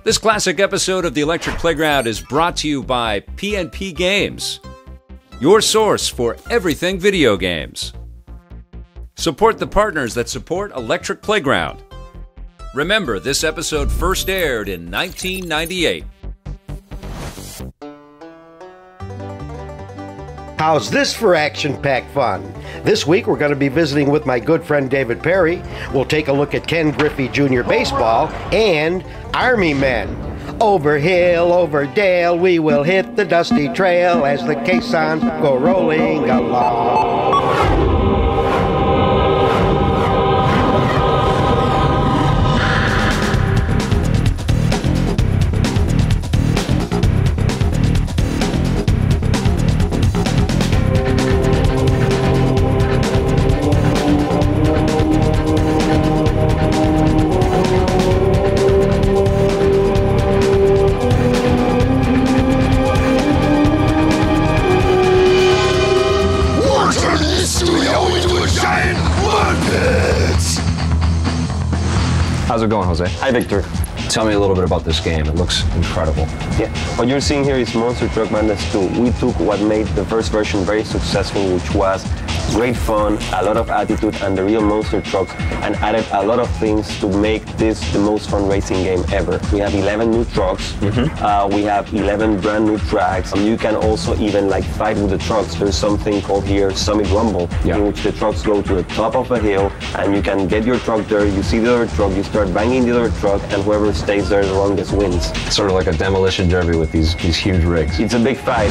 This classic episode of the Electric Playground is brought to you by PNP Games, your source for everything video games. Support the partners that support Electric Playground. Remember, this episode first aired in 1998. How's this for action-packed fun? This week we're going to be visiting with my good friend David Perry. We'll take a look at Ken Griffey Jr. baseball and Army Men. Over hill, over dale, we will hit the dusty trail as the caissons go rolling along. How's it going, Jose? Hi, Victor. Tell me a little bit about this game. It looks incredible. Yeah, what you're seeing here is Monster Truck Madness 2. We took what made the first version very successful, which was great fun, a lot of attitude, and the real monster trucks, and added a lot of things to make this the most fun racing game ever. We have 11 new trucks. We have 11 brand new tracks. You can also even fight with the trucks. There's something called here Summit Rumble, in which the trucks go to the top of a hill, and you can get your truck there. You see the other truck, you start banging the other truck, and whoever stays there the longest wins. Sort of like a demolition derby with these huge rigs. It's a big fight.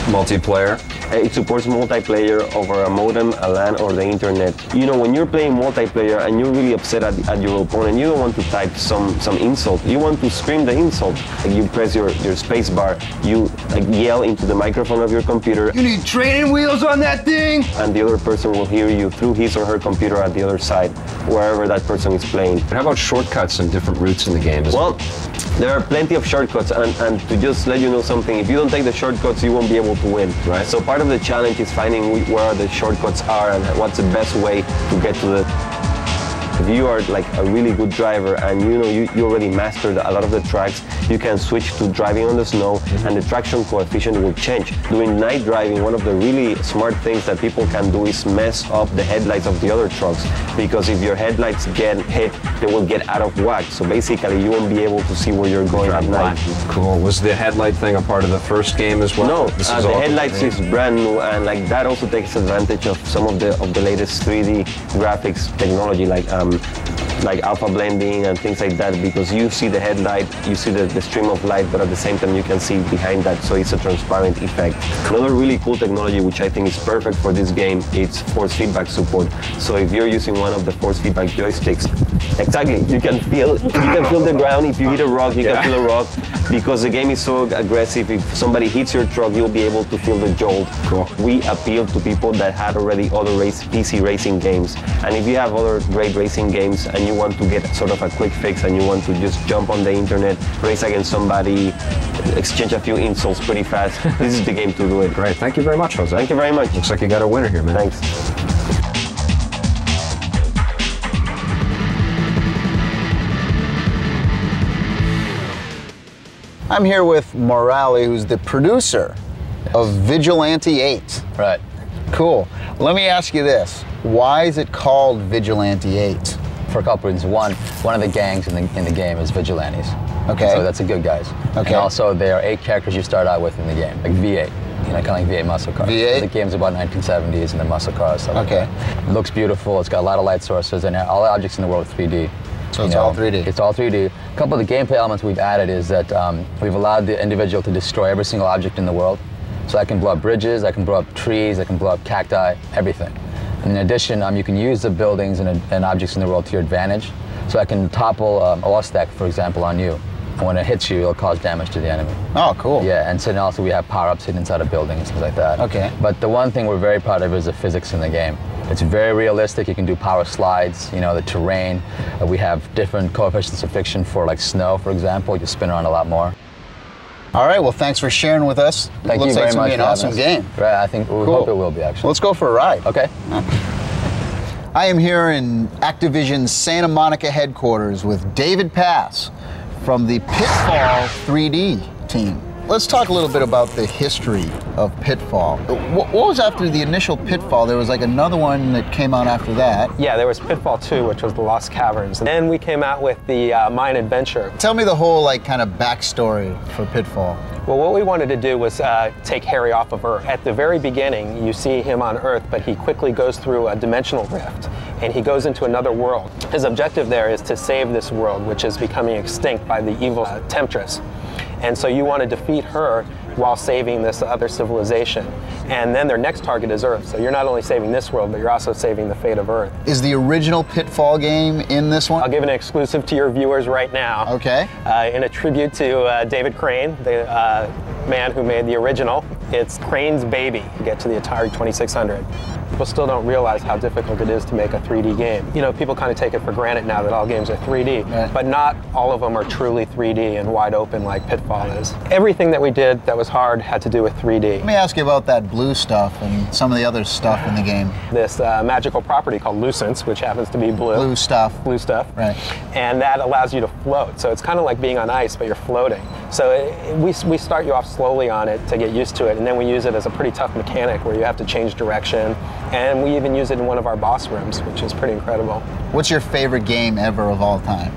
Multiplayer. It supports multiplayer over a modem, a LAN, or the internet. You know, when you're playing multiplayer and you're really upset at your opponent, you don't want to type some insult. You want to scream the insult. You press your space bar, you yell into the microphone of your computer. You need training wheels on that thing! And the other person will hear you through his or her computer at the other side, wherever that person is playing. How about shortcuts and different routes in the game? Well, there are plenty of shortcuts, and to just let you know something, if you don't take the shortcuts, you won't be able to win. Right. So part of the challenge is finding where the shortcuts are and what's the best way to get to the... If you are a really good driver and you already mastered a lot of the tracks, you can switch to driving on the snow, and the traction coefficient will change. During night driving, one of the really smart things that people can do is mess up the headlights of the other trucks, because if your headlights get hit, they will get out of whack. So basically, you won't be able to see where you're going at night. Cool. Was the headlight thing a part of the first game as well? No, the headlights is brand new, and that also takes advantage of some of the latest 3D graphics technology, like alpha blending and things like that, because you see the headlight, you see the stream of light, but at the same time you can see behind that, so it's a transparent effect. Another really cool technology which I think is perfect for this game, it's force feedback support. So if you're using one of the force feedback joysticks, exactly, you can feel the ground. If you hit a rock, you can feel a rock, because the game is so aggressive. If somebody hits your truck, you'll be able to feel the jolt. Cool. We appeal to people that had already other PC racing games, and if you have other great racing games and you want to get sort of a quick fix and you want to just jump on the internet, race against somebody, exchange a few insults pretty fast, this is the game to do it. Great. Thank you very much, Jose. Thank you very much. Looks like you got a winner here, man. Thanks. I'm here with Murali, who's the producer of Vigilante 8. Right. Cool. Let me ask you this. Why is it called Vigilante 8? For a couple reasons. One of the gangs in the game is vigilantes. Okay. So that's the good guys. Okay. And also there are 8 characters you start out with in the game, like V8. Kind of like V8 muscle cars. V8? The game's about 1970s and the muscle cars. Stuff okay. Like that. It looks beautiful. It's got a lot of light sources, and all the objects in the world are 3D. So it's all 3D? It's all 3D. A couple of the gameplay elements we've added is that we've allowed the individual to destroy every single object in the world. So I can blow up bridges, I can blow up trees, I can blow up cacti, everything. And in addition, you can use the buildings and objects in the world to your advantage. So I can topple a wall stack, for example, on you. And when it hits you, it'll cause damage to the enemy. Oh, cool. Yeah, and so then also we have power-ups hidden inside of buildings, things like that. Okay. But the one thing we're very proud of is the physics in the game. It's very realistic. You can do power slides, the terrain. We have different coefficients of friction for snow, for example. You spin around a lot more. All right, well, thanks for sharing with us. Thank you very much. Looks like it's going to be an awesome game. Right, I think we hope it will be, actually. Let's go for a ride. Okay. I am here in Activision's Santa Monica headquarters with David Pass from the Pitfall 3D team. Let's talk a little bit about the history of Pitfall. What was after the initial Pitfall? There was like another one that came out after that. Yeah, there was Pitfall 2, which was the Lost Caverns. And then we came out with the Mine Adventure. Tell me the whole like kind of backstory for Pitfall. Well, what we wanted to do was take Harry off of Earth. At the very beginning, you see him on Earth, but he quickly goes through a dimensional rift, and he goes into another world. His objective there is to save this world, which is becoming extinct by the evil Temptress. And so you want to defeat her while saving this other civilization. And then their next target is Earth. So you're not only saving this world, but you're also saving the fate of Earth. Is the original Pitfall game in this one? I'll give an exclusive to your viewers right now. Okay. In a tribute to David Crane, the man who made the original. It's Crane's baby to get to the Atari 2600. People still don't realize how difficult it is to make a 3D game. You know, people kind of take it for granted now that all games are 3D, right. But not all of them are truly 3D and wide open like Pitfall is. Everything that we did that was hard had to do with 3D. Let me ask you about that blue stuff and some of the other stuff in the game. This magical property called Lucence, which happens to be blue. Blue stuff. Blue stuff. Right. And that allows you to float. So it's kind of like being on ice, but you're floating. So we start you off slowly on it to get used to it, and then we use it as a pretty tough mechanic where you have to change direction. And we even use it in one of our boss rooms, which is pretty incredible. What's your favorite game ever of all time?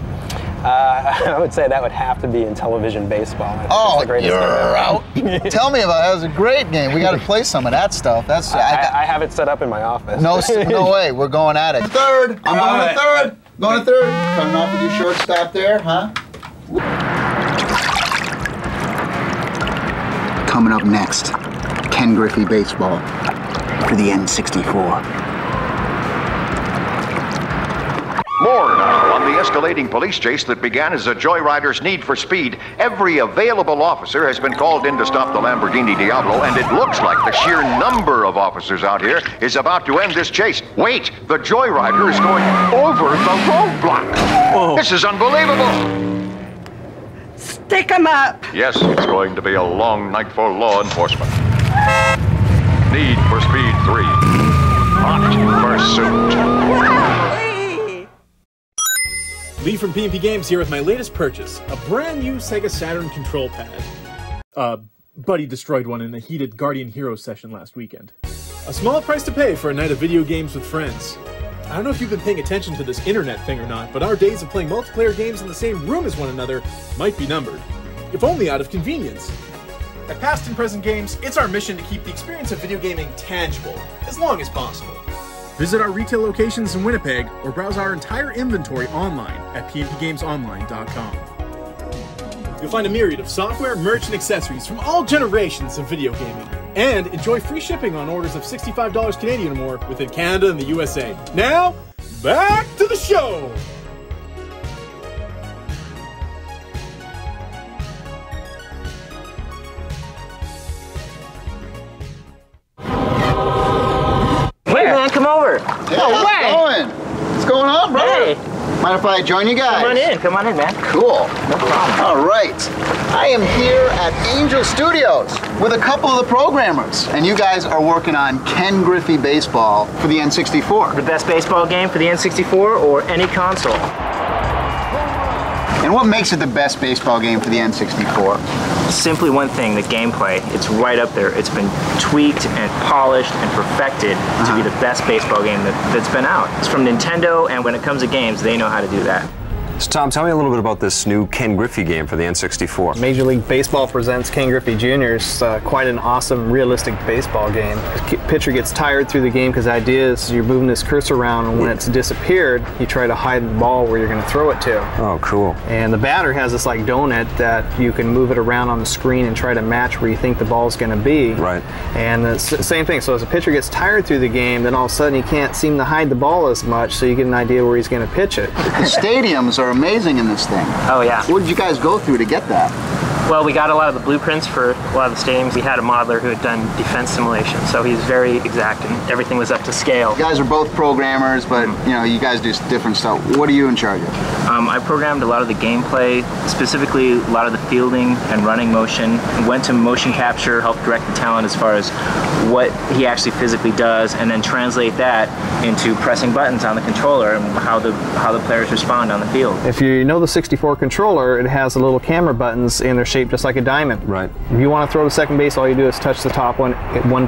I would say that would have to be in television baseball. Oh, the greatest you're out. Tell me about it. That was a great game. We got to play some of that stuff. That's I have it set up in my office. No way. We're going at it. Third. I'm going to third. Going to third. Coming off with your shortstop there, huh? Coming up next, Ken Griffey baseball for the N64. More now on the escalating police chase that began as a joyrider's need for speed. Every available officer has been called in to stop the Lamborghini Diablo, and it looks like the sheer number of officers out here is about to end this chase. Wait, the joyrider is going over the roadblock. Oh. This is unbelievable. Stick 'em up. Yes, it's going to be a long night for law enforcement. Need for Speed 3. Hot pursuit. Lee from P&P Games here with my latest purchase, a brand new Sega Saturn control pad. Buddy destroyed one in a heated Guardian Hero session last weekend. A small price to pay for a night of video games with friends. I don't know if you've been paying attention to this internet thing or not, but our days of playing multiplayer games in the same room as one another might be numbered, if only out of convenience. At Past and Present Games, it's our mission to keep the experience of video gaming tangible, as long as possible. Visit our retail locations in Winnipeg or browse our entire inventory online at pnpgamesonline.com. You'll find a myriad of software, merch, and accessories from all generations of video gaming. And enjoy free shipping on orders of $65 Canadian or more within Canada and the USA. Now, back to the show! Hey man, come over. Hey, no how's way. it going? What's going on, bro? Hey. Mind if I join you guys? Come on in, man. Cool. No problem. All right. I am here at Angel Studios with a couple of the programmers, and you guys are working on Ken Griffey Baseball for the N64. The best baseball game for the N64 or any console? And what makes it the best baseball game for the N64? Simply one thing, the gameplay. It's right up there. It's been tweaked and polished and perfected to be the best baseball game that's been out. It's from Nintendo, and when it comes to games, they know how to do that. So Tom, tell me a little bit about this new Ken Griffey game for the N64. Major League Baseball presents Ken Griffey Jr. It's quite an awesome, realistic baseball game. The pitcher gets tired through the game because the idea is you're moving this cursor around, and when it's disappeared, you try to hide the ball where you're going to throw it to. Oh, cool. And the batter has this like donut that you can move it around on the screen and try to match where you think the ball's going to be. Right. And the same thing, so as a pitcher gets tired through the game, then all of a sudden he can't seem to hide the ball as much, so you get an idea where he's going to pitch it. The stadiums are amazing in this thing. Oh yeah. What did you guys go through to get that? Well, we got a lot of the blueprints for a lot of the stadiums. We had a modeler who had done defense simulation, so he's very exact and everything was up to scale. You guys are both programmers, but you know, you guys do different stuff. What are you in charge of? I programmed a lot of the gameplay, specifically a lot of the fielding and running motion. Went to motion capture, helped direct the talent as far as what he actually physically does, and then translate that into pressing buttons on the controller and how the players respond on the field. If you know the 64 controller, it has the little camera buttons and they're shaped just like a diamond. Right. If you want to throw to second base, all you do is touch the top one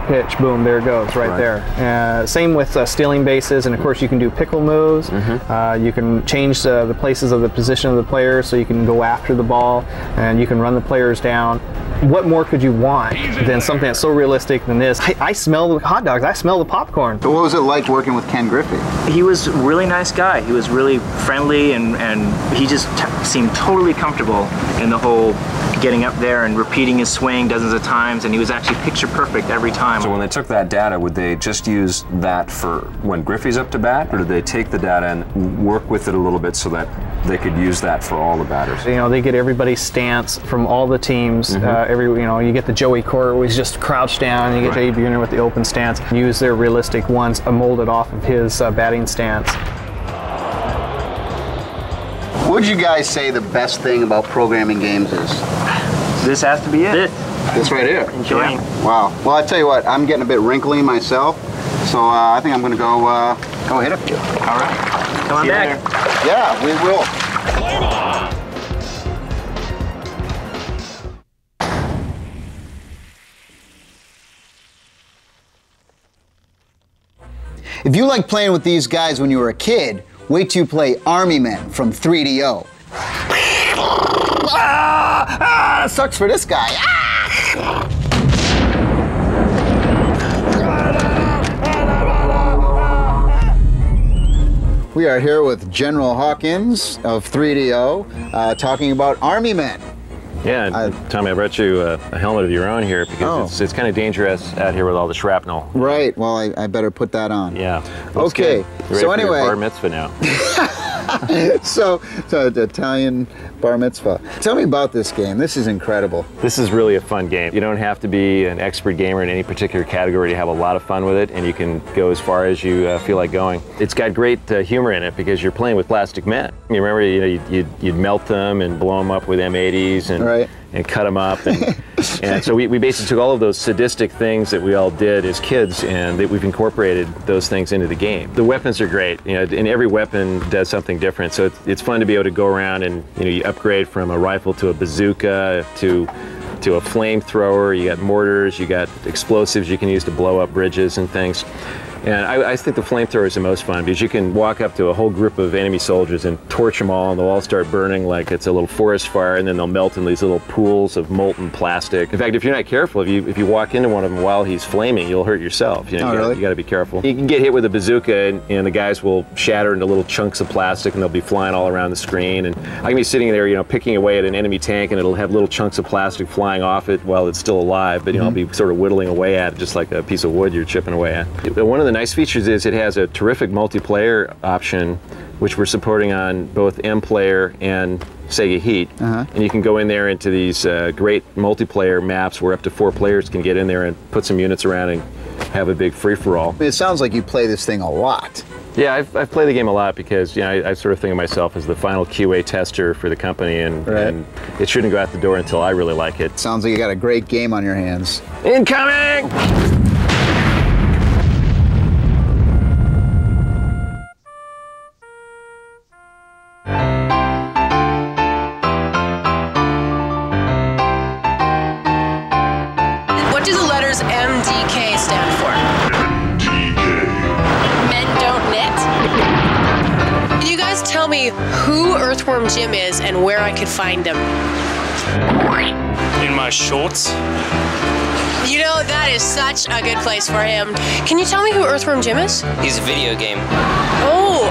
pitch, boom, there it goes, right there. Same with stealing bases, and of course you can do pickle moves. You can change the places of the position of the players, so you can go after the ball and you can run the players down. What more could you want than something that's so realistic than this? I smell the hot dogs, I smell the popcorn. So what was it like working with Ken Griffey? He was a really nice guy. He was really friendly, and he just seemed totally comfortable in the whole getting up there and repeating his swing dozens of times, and he was actually picture perfect every time. So when they took that data, would they just use that for when Griffey's up to bat, or did they take the data and work with it a little bit so that they could use that for all the batters? You know, they get everybody's stance from all the teams. You get the Joey Cora, where he's just crouched down, and you get Jay Buhner with the open stance. Use their realistic ones molded off of his batting stance. What would you guys say the best thing about programming games is? This has to be it. This right here. Enjoying. Yeah. Wow. Well, I tell you what, I'm getting a bit wrinkly myself, so I think I'm going to go hit a few. All right. Come on back. Yeah, we will. If you like playing with these guys when you were a kid, wait till you play Army Men from 3DO. Sucks for this guy. We are here with General Hawkins of 3DO talking about Army Men. Yeah, Tommy, I brought you a helmet of your own here because it's kind of dangerous out here with all the shrapnel. Right. Well, I better put that on. Yeah. Okay. So anyway, bar mitzvah now. so the Italian bar mitzvah. Tell me about this game. This is incredible. This is really a fun game. You don't have to be an expert gamer in any particular category to have a lot of fun with it, and you can go as far as you feel like going. It's got great humor in it because you're playing with plastic men. You remember, you'd melt them and blow them up with M80s and cut them up. And so we basically took all of those sadistic things that we all did as kids, and we've incorporated those things into the game. The weapons are great, and every weapon does something different. So it's fun to be able to go around and you upgrade from a rifle to a bazooka to a flamethrower. You got mortars, you got explosives you can use to blow up bridges and things. And I think the flamethrower is the most fun because you can walk up to a whole group of enemy soldiers and torch them all, and they'll all start burning like it's a little forest fire, and then they'll melt in these little pools of molten plastic. In fact, if you're not careful, if you walk into one of them while he's flaming, you'll hurt yourself. You got to be careful. You can get hit with a bazooka, and the guys will shatter into little chunks of plastic, and they'll be flying all around the screen. And I can be sitting there, picking away at an enemy tank, and it'll have little chunks of plastic flying off it while it's still alive. But I'll be sort of whittling away at it, just like a piece of wood you're chipping away at. One of the nice features is it has a terrific multiplayer option, which we're supporting on both M-Player and Sega Heat. And you can go in there into these great multiplayer maps where up to 4 players can get in there and put some units around and have a big free-for-all. It sounds like you play this thing a lot. Yeah, I've played the game a lot because I sort of think of myself as the final QA tester for the company, and it shouldn't go out the door until I really like it. Sounds like you got a great game on your hands. Incoming! What do the letters MDK stand for? Men don't knit? Can you guys tell me who Earthworm Jim is and where I could find him? In my shorts. You know, that is such a good place for him. Can you tell me who Earthworm Jim is? He's a video game. Oh,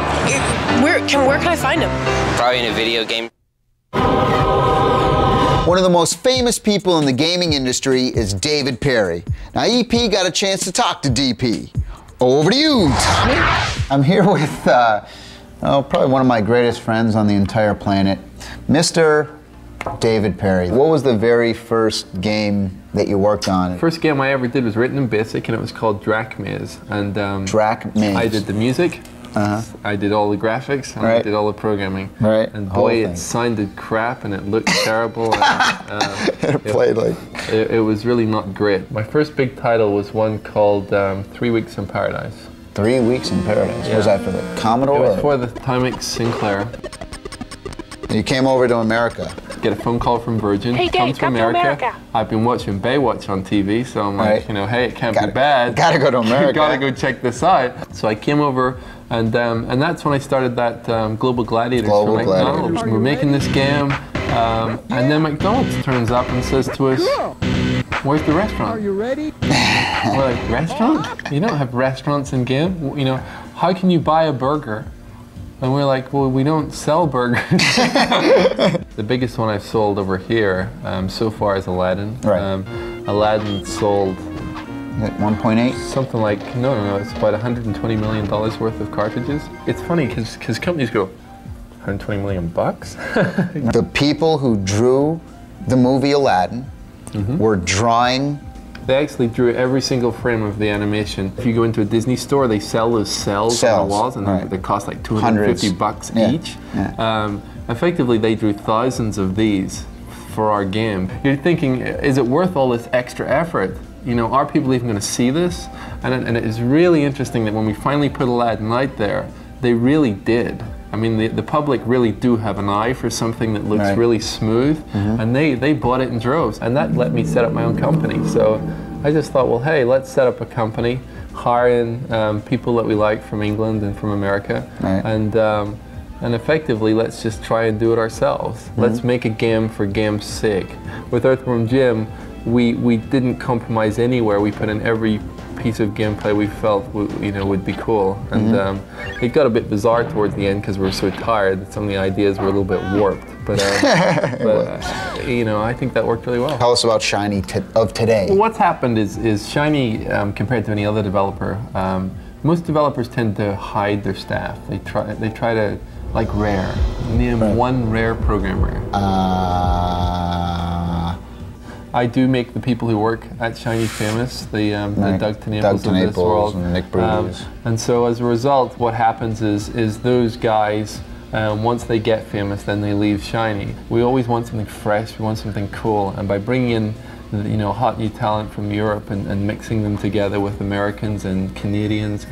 where can I find him? Probably in a video game. One of the most famous people in the gaming industry is David Perry. Now, EP got a chance to talk to DP. Over to you, Tommy. I'm here with probably one of my greatest friends on the entire planet, Mr. David Perry. What was the very first game that you worked on? First game I ever did was written in BASIC, and it was called Drachmaze. And Drachmaze. I did the music, I did all the graphics and I did all the programming. And boy, it sounded crap and it looked terrible. And, it was really not great. My first big title was one called 3 Weeks in Paradise. 3 Weeks in Paradise. Was that for the Commodore? It was for the Timex Sinclair. You came over to America. Get a phone call from Virgin. Hey, Dad, come to America. I've been watching Baywatch on TV, so I'm like, you know, hey, it can't be bad. Gotta go to America. Gotta go check this out. So I came over, and that's when I started that Global Gladiators for McDonald's. We're making this game, and then McDonald's turns up and says to us, "Where's the restaurant?" Are you ready? We're like, restaurant? You don't have restaurants in game. You know, how can you buy a burger? And we're like, well, we don't sell burgers. The biggest one I've sold over here so far is Aladdin. Aladdin sold 1.8? Something like, no, it's about $120 million worth of cartridges. It's funny because companies go, 120 million bucks? The people who drew the movie Aladdin were drawing. They actually drew every single frame of the animation. If you go into a Disney store, they sell those cells on the walls, and they cost like 250 bucks each. Effectively, they drew thousands of these for our game. You're thinking, is it worth all this extra effort? You know, are people even going to see this? And it is really interesting that when we finally put Aladdin out there, they really did. I mean, the public really do have an eye for something that looks really smooth, and they bought it in droves, and that let me set up my own company. So I just thought, well, hey, let's set up a company, hire in people that we like from England and from America, and effectively, let's just try and do it ourselves. Let's make a game for game's sake. With Earthworm Jim, we didn't compromise anywhere. We put in every piece of gameplay we felt would be cool, and it got a bit bizarre towards the end because we were so tired that some of the ideas were a little bit warped. But you know, I think that worked really well. Tell us about Shiny of today. Well, what's happened is Shiny, compared to any other developer, most developers tend to hide their staff. They try to, like Rare. Name one Rare programmer. I do make the people who work at Shiny famous, the Doug Tenaples of this world. And Nick Bruce. And so as a result, what happens is those guys, once they get famous, then they leave Shiny. We always want something fresh, we want something cool, and by bringing in hot new talent from Europe and mixing them together with Americans and Canadians,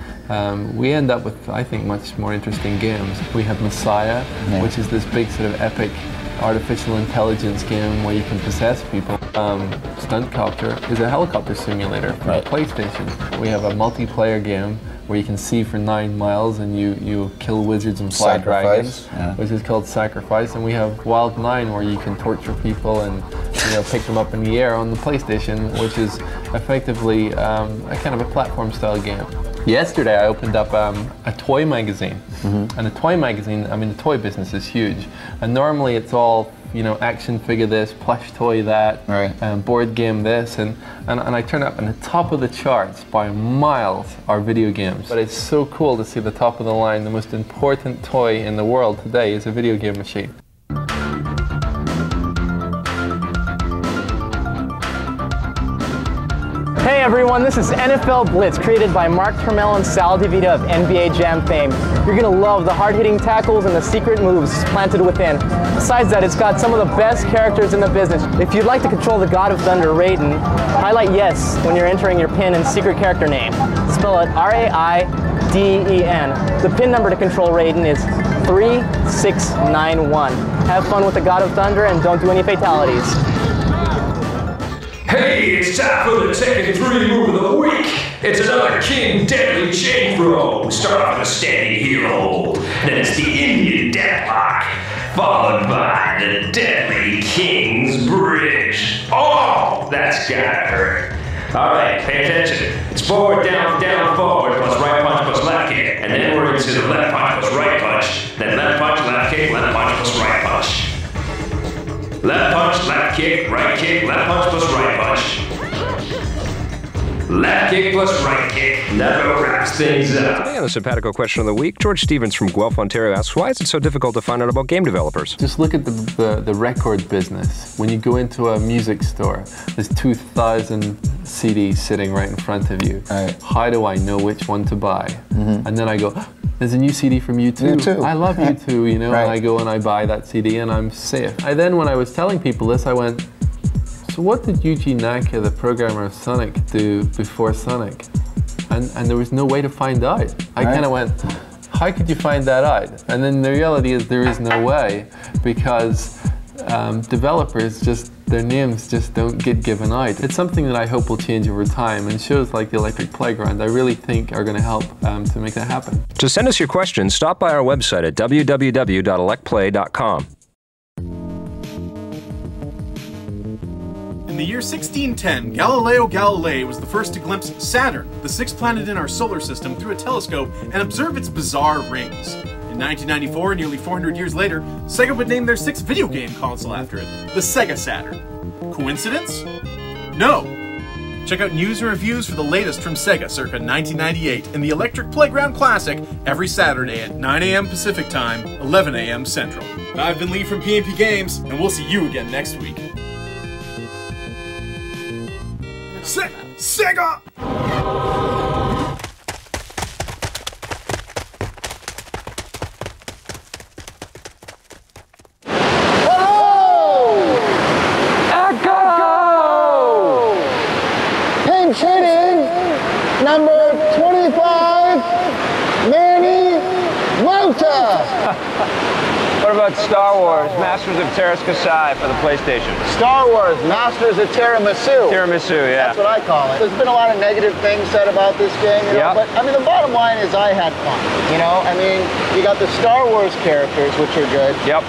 we end up with, I think, much more interesting games. We have Messiah, which is this big sort of epic artificial intelligence game where you can possess people. Stunt Copter is a helicopter simulator for the PlayStation. We have a multiplayer game where you can see for 9 miles and you kill wizards and fly dragons, which is called Sacrifice. And we have Wild 9 where you can torture people and pick them up in the air on the PlayStation, which is effectively a kind of a platform style game. Yesterday I opened up a toy magazine, and a toy magazine, I mean the toy business is huge, and normally it's all action figure this, plush toy that, board game this, and I turn up, and the top of the charts by miles are video games. But it's so cool to see the top of the line. The most important toy in the world today is a video game machine. Hey everyone, this is NFL Blitz, created by Mark Trammell and Sal DeVita of NBA Jam fame. You're gonna love the hard-hitting tackles and the secret moves planted within. Besides that, it's got some of the best characters in the business. If you'd like to control the God of Thunder, Raiden, highlight yes when you're entering your PIN and secret character name. Spell it R-A-I-D-E-N. The PIN number to control Raiden is 3691. Have fun with the God of Thunder and don't do any fatalities. Hey, it's time for the Tekken 3 move of the week. It's another King Deadly chain throw. Start off with a standing heel hold. Then it's the Indian Deathlock, followed by the Deadly King's Bridge. Oh, that's gotta hurt. Alright, pay attention. It's forward, down, down, forward, plus right punch, plus left kick. And then we're into the left punch, plus right punch. Then left punch, left kick, left punch, plus right punch. Left punch, left kick, left punch plus right punch. Left kick plus right kick. That wraps things up. Today on the Simpatico Question of the Week, George Stevens from Guelph, Ontario asks, why is it so difficult to find out about game developers? Just look at the record business. When you go into a music store, there's 2,000 CDs sitting right in front of you. How do I know which one to buy? And then I go, There's a new CD from U2. U2. I love U2, you know, Right. and I go and I buy that CD and I'm safe. When I was telling people this, I went, so what did Yuji Naka, the programmer of Sonic, do before Sonic? And there was no way to find out. I kind of went, how could you find that out? And then the reality is there is no way, because developers just, their names just don't get given out. It's something that I hope will change over time, and shows like the Electric Playground I really think are going to help to make that happen. To send us your questions, stop by our website at www.electplay.com. In the year 1610, Galileo Galilei was the first to glimpse Saturn, the sixth planet in our solar system, through a telescope and observe its bizarre rings. In 1994, nearly 400 years later, Sega would name their sixth video game console after it, the Sega Saturn. Coincidence? No! Check out news and reviews for the latest from Sega circa 1998 in the Electric Playground Classic every Saturday at 9 a.m. Pacific Time, 11 a.m. Central. I've been Lee from P&P Games, and we'll see you again next week. Sega! Pinch hitting, number 25, Manny Mota. What about Star Wars, Masters of Terraskasai for the PlayStation? Star Wars, Masters of Tiramisu. Tiramisu, yeah. That's what I call it. There's been a lot of negative things said about this game, you know, but I mean, the bottom line is I had fun, you know? I mean, you got the Star Wars characters, which are good. Yep.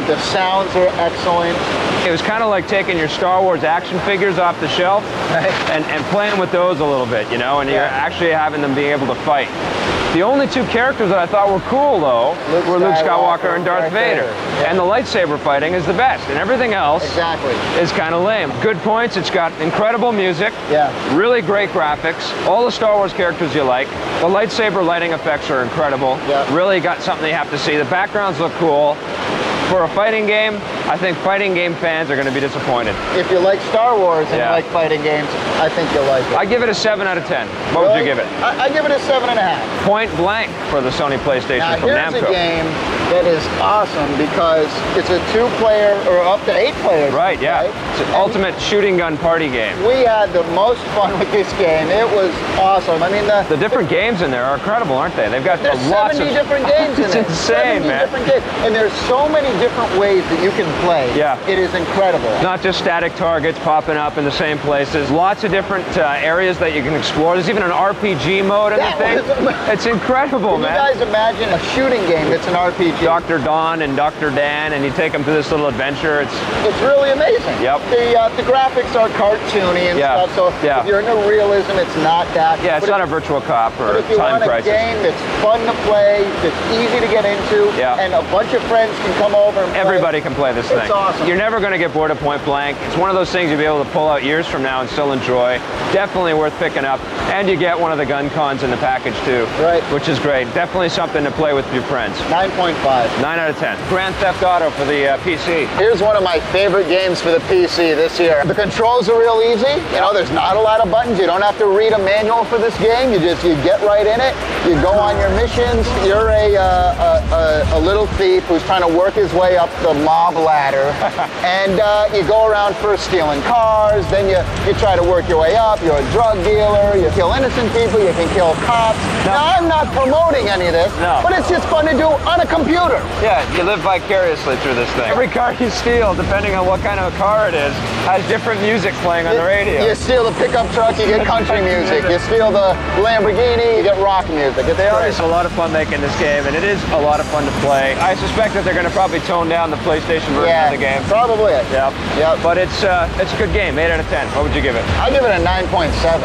The sounds are excellent. It was kind of like taking your Star Wars action figures off the shelf and playing with those a little bit, you know, and you're actually having them being able to fight. The only two characters that I thought were cool, though, were Luke Skywalker and Darth Vader. Yeah. And the lightsaber fighting is the best, and everything else is kind of lame. Good points, it's got incredible music, really great graphics, all the Star Wars characters you like. The lightsaber lighting effects are incredible. Really got something you have to see. The backgrounds look cool. For a fighting game, I think fighting game fans are going to be disappointed. If you like Star Wars and you like fighting games, I think you'll like it. I give it a 7 out of 10. What would you give it? I give it a 7.5. Point blank for the Sony PlayStation from Namco. Here's a game that is awesome because it's a 2-player or up to 8 players. Right, yeah. Right? It's an ultimate shooting gun party game. We had the most fun with this game. It was awesome. I mean, the different games in there are incredible, aren't they? They've got lots of 70 different games in there. It's insane, man. Different games. And there's so many different ways that you can play. Yeah. It is incredible. Not just static targets popping up in the same places. Lots of different areas that you can explore. There's even an RPG mode in the thing. It's incredible, man. Can you guys imagine a shooting game that's an RPG? Dr. Don and Dr. Dan, and you take them through this little adventure. It's really amazing. Yep. The graphics are cartoony and stuff, so if you're into realism, it's not that. Yeah, it's not a Virtual Cop or if you Time want a Crisis. game that's fun to play, that's easy to get into, and a bunch of friends can come over and play. Everybody can play this thing. It's awesome. You're never going to get bored of Point Blank. It's one of those things you'll be able to pull out years from now and still enjoy. Definitely worth picking up. And you get one of the gun cons in the package too. Right. Which is great. Definitely something to play with your friends. 9.5. 9 out of 10. Grand Theft Auto for the PC. Here's one of my favorite games for the PC this year. The controls are real easy. You know, there's not a lot of buttons. You don't have to read a manual for this game. You get right in it. You go on your missions. You're a little thief who's trying to work his way up the mob ladder. And you go around first stealing cars, then you try to work your way up. You're a drug dealer. You kill innocent people. You can kill cops. Now, I'm not promoting any of this, but it's just fun to do on a computer. Yeah, you live vicariously through this thing. Every car you steal, depending on what kind of car it is, has different music playing on the radio. You steal the pickup truck, you get country music. You steal the Lamborghini, you get rock music. They always have a lot of fun making this game, and it is a lot of fun to play. I suspect that they're going to probably tone down the PlayStation version of the game. Probably. Yep. But it's a good game. 8 out of 10. What would you give it? I give it a 9.7.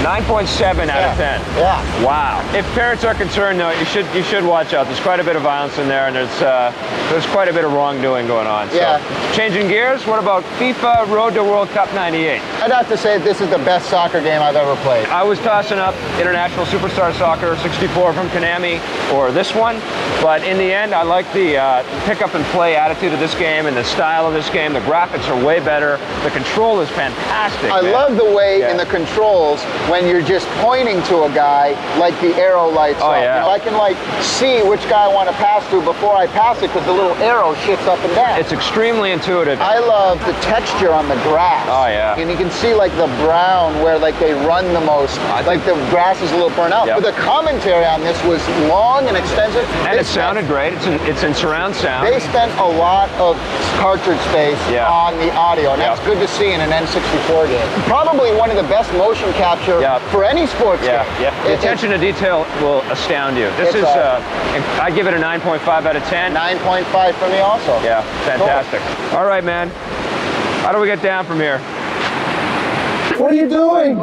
9.7 out of 10. Yeah. Wow. If parents are concerned, though, you should watch out. There's quite a bit of violence in there, and there's quite a bit of wrongdoing going on. So, changing gears, what about FIFA Road to World Cup 98? I'd have to say this is the best soccer game I've ever played. I was tossing up International Superstar Soccer 64 from Konami or this one, but in the end, I like the pick up and play attitude of this game and the style of this game. The graphics are way better. The control is fantastic. I love the way in the controls, when you're just pointing to a guy, like the arrow lights up. yeah. You know, I can like see which guy I want to pass to before I pass it because the little arrow shifts up and down. It's extremely intuitive. I love the texture on the grass. Oh, yeah. And you can see like the brown where like they run the most. Like the grass is a little burnt out. Yep. But the commentary on this was long and extensive. And it sounded great. It's in surround sound. They spent a lot of cartridge space on the audio, and that's good to see in an N64 game. Probably one of the best motion capture for any sports game. The attention to detail will astound you. This is, I give it a 9.5 out of 10. 9.5 for me also. Yeah, fantastic. Cool. All right, man. How do we get down from here? What are you doing?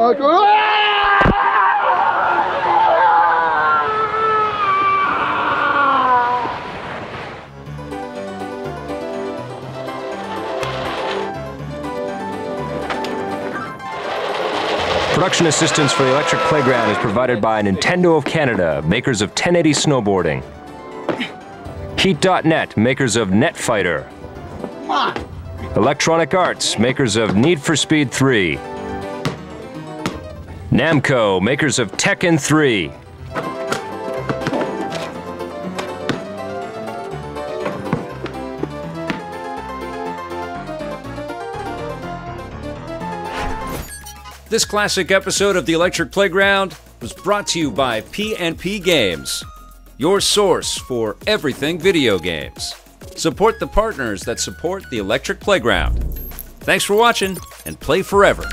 Production assistance for the Electric Playground is provided by Nintendo of Canada, makers of 1080 Snowboarding. Heat.net, makers of Netfighter. Come on. Electronic Arts, makers of Need for Speed 3. Namco, makers of Tekken 3. This classic episode of the Electric Playground was brought to you by P&P Games, your source for everything video games. Support the partners that support the Electric Playground. Thanks for watching, and play forever.